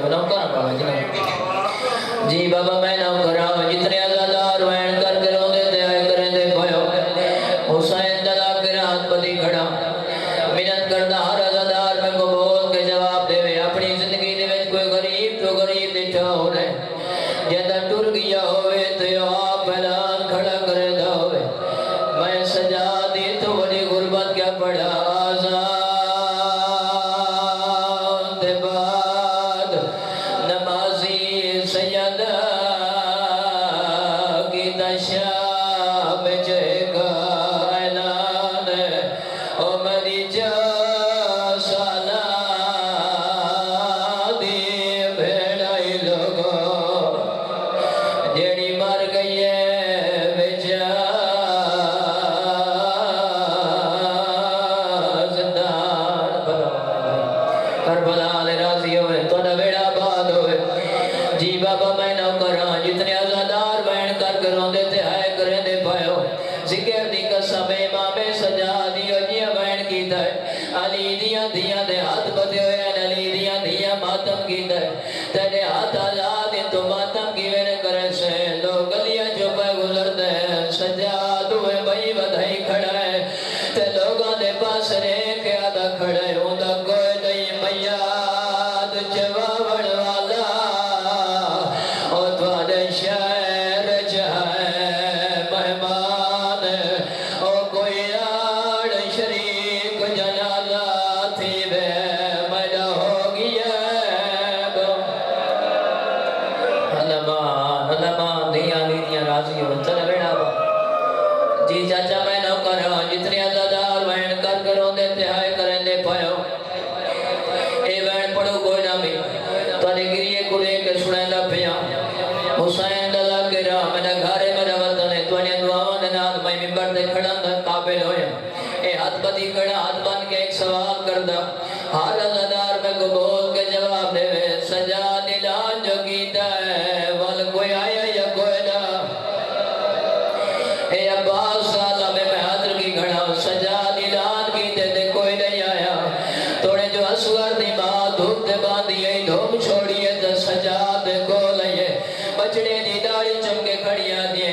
नौकर बाबा जी बाबा मैं नौकर जितने आजादार वैन करके रोंदे ते आए करें दे भयो हुसैन दला के रात पति खड़ा मिन्नत करदा हर आजादार में को बोल के जवाब देवे अपनी जिंदगी दे विच कोई गरीब तो गरीब बैठा होवे जेदा टुर गया होवे तो आप ऐलान खड़ा करेदा होवे मैं सजा दी तो बड़ी गुरबत क्या पड़ा तेरे हाथ आजाद तो मातम की वेन करे से लोग गलियां जो पे गुजरते सजाद हुए भाई बधाई खड़ा है ते लोगों दे पास रे के आदा खड़ा है उदा कोई नहीं मैया जवाबण वाला ओ तुम्हारे शहर जाए मेहमान ओ कोई आड़ शरीक जनाजा थी वे मैदा हो गया राजी हो चल बेड़ा जी चाचा मैं नौकर जितने आजादार वैन कर करो देते हाय करें दे पायो ए वैन पढ़ो कोई ना भी तारे गिरिए कुड़े के सुनेंदा पिया हुसैन दला के राह मेरा घरे मेरा वतन है तोने दुआवां दे नाल मैं मिंबर ते खड़ा काबिल होया ए हाथ बदी खड़ा हाथ बन के एक सवाल करदा हर आजादार में को बोल के जवाब देवे सजा दिलान जो कीता है वल कोई आया या कोई ना ए अब्बास साला में हाजिर की घड़ा सजा दिलान की ते कोई नहीं आया तोड़े जो असगर दी मां धूप दे बांधी है धूप छोड़िए तो सजा दे को लए बचड़े दी दाढ़ी चमके खड़िया दिए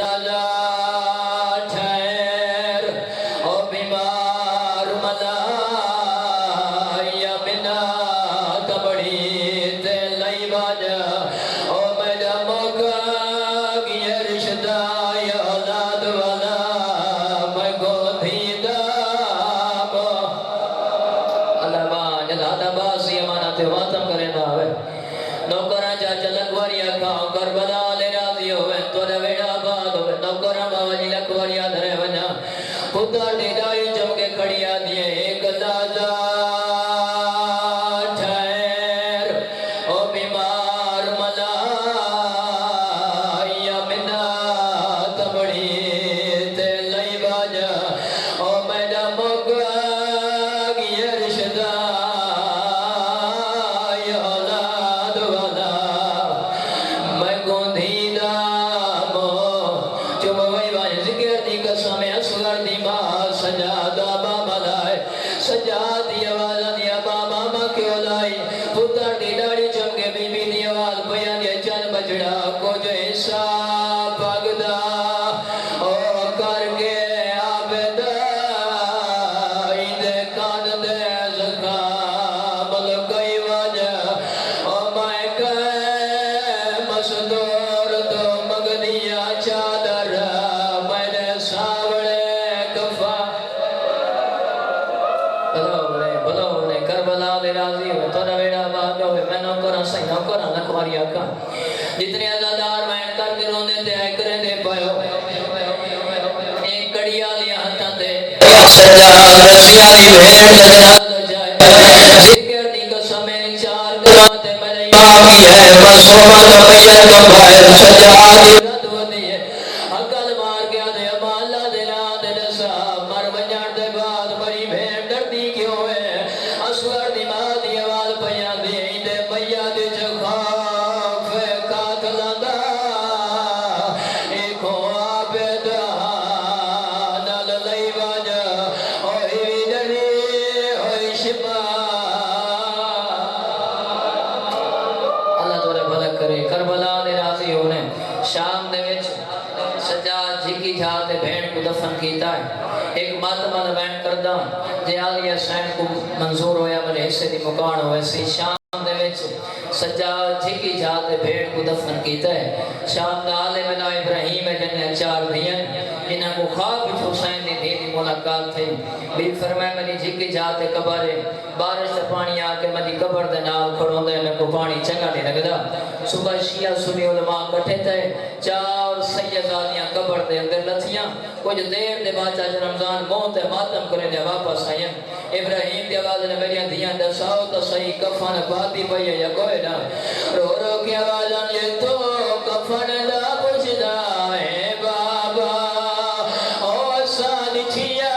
गला ठहर ओ बीमार मला या बिना तबड़ी ते लई बाजा ओ मेरा मौका गिए रिश्ता करबला ले राजी होवे तोरे वेड़ा बाद होवे नौकर बाबा जी लखवरिया धरे वना पुत्र दी दाई चमके खड़िया दिए एक लाजा ठहर ओ बीमार मला या बिना तबड़ी ते लई बाजा ओ मैडा मोगा गिए रिश्ता को जो ऐसा भगदा ओ करके आबदा इदे कान दे जखा बल कोई वजह ओ मैं के मसदूर तो मगनिया चादर मैंने सावड़े कफा बलो करबला ले राजी हो तोरा बेड़ा बाद हो मैं नौकर सही नौकर लखवारिया का जितने आजादार वैन करके रोंदे ते आए करें दे पायो एक कड़िया लिया हथा ते सजाद रसिया दी भेड़ लगा जाए जिक्र दी कसम में चार कराते मेरे इमाम की है मसोमा तो मैयत को भाई सजाद रद वदी है अकल मार गया दे अमाला दे रात दे सा मर वजान दे बाद मरी भेड़ डरती क्यों है असगर दी मां दी आवाज पया दे इंदे मैया दे जखा کرے کربلا دے راضی ہونے شام دے وچ سجاد جھکی جھا تے بھین کو دفن کیتا ہے ایک ماتمہ بیان کردہ جے علی حسین کو منظور ہویا بلے حصے دی مکان ہوئے سی شام دے وچ سجاد جھکی جھا تے بھین کو دفن کیتا ہے شام دا عالم اللہ ابراہیم ہے جنہیں چار دین جنہاں کو خواب حسین دی دی ملاقات تھی بھی فرمائے منی جھکی جھا تے قبر ہے بارش تے پانی آ کے منی قبر دے نال کھڑوں دے میں کو پانی چنگا نہیں لگدا صبح شیعہ سنی علماء کٹھے تھے چار سیدانیاں قبر دے اندر لتھیاں کچھ دیر دے بعد چاچ رمضان موت ماتم کرے دے واپس آئیں ابراہیم دی آواز نے میری دیاں دساؤ تو صحیح کفن پاتی پئی ہے یا کوئی نہ رو رو کی آواز یہ تو کفن دا پوچھدا ہے بابا او سادی چھیا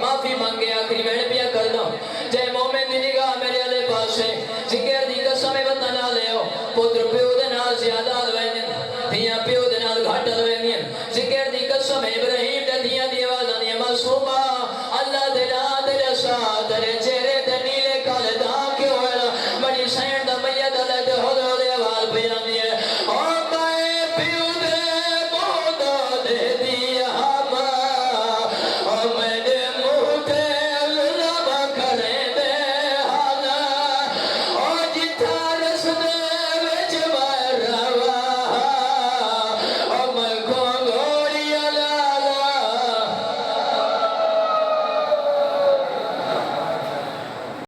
معافی مانگے